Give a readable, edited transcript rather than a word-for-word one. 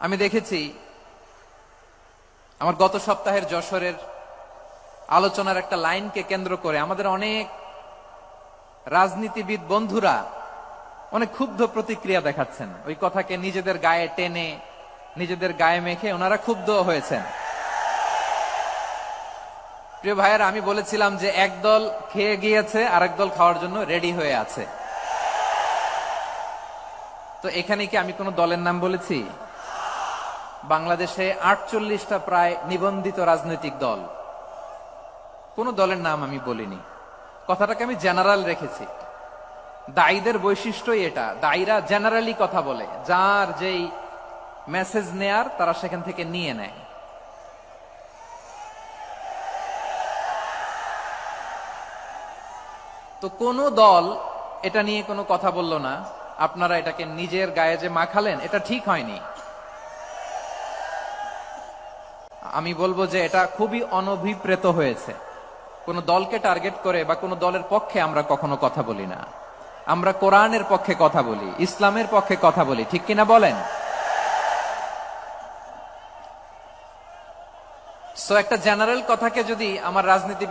আমি দেখেছি আমার গত সপ্তাহের যশোরের আলোচনার একটা লাইনকে কেন্দ্র করে আমাদের অনেক রাজনীতিবিদ বন্ধুরা অনেক ক্ষুব্ধ প্রতিক্রিয়া দেখাচ্ছেন। ওই কথাকে নিজেদের গায়ে টেনে নিজেদের গায়ে মেখে ওনারা ক্ষুব্ধ হয়েছেন। প্রিয় ভাইয়েরা, আমি বলেছিলাম যে একদল খেয়ে গিয়েছে আর একদল খাওয়ার জন্য রেডি হয়ে আছে। তো এখানে কি আমি কোন দলের নাম বলেছি? বাংলাদেশে 48টা প্রায় নিবন্ধিত রাজনৈতিক দল, কোন দলের নাম আমি বলিনি। কথাটাকে আমি জেনারেল রেখেছি। দায়ীদের বৈশিষ্ট্যই এটা, দায়ীরা জেনারেলি কথা বলে, যার যেই মেসেজ নেয়ার তারা সেখান থেকে নিয়ে নেয়। তো কোন দল এটা নিয়ে কোনো কথা বলল না। আপনারা এটাকে নিজের গায়ে যে মাখালেন, এটা ঠিক হয়নি। আমি বলবো যে এটা খুবই অনভিপ্রেত হয়েছে। কোন দলকে টার্গেট করে বা কোন দলের পক্ষে আমরা কখনো কথা বলি না। আমরা কোরআনের পক্ষে কথা বলি, ইসলামের পক্ষে কথা বলি, ঠিক কিনা বলেন? সো একটা জেনারেল কথাকে যদি আমার রাজনীতি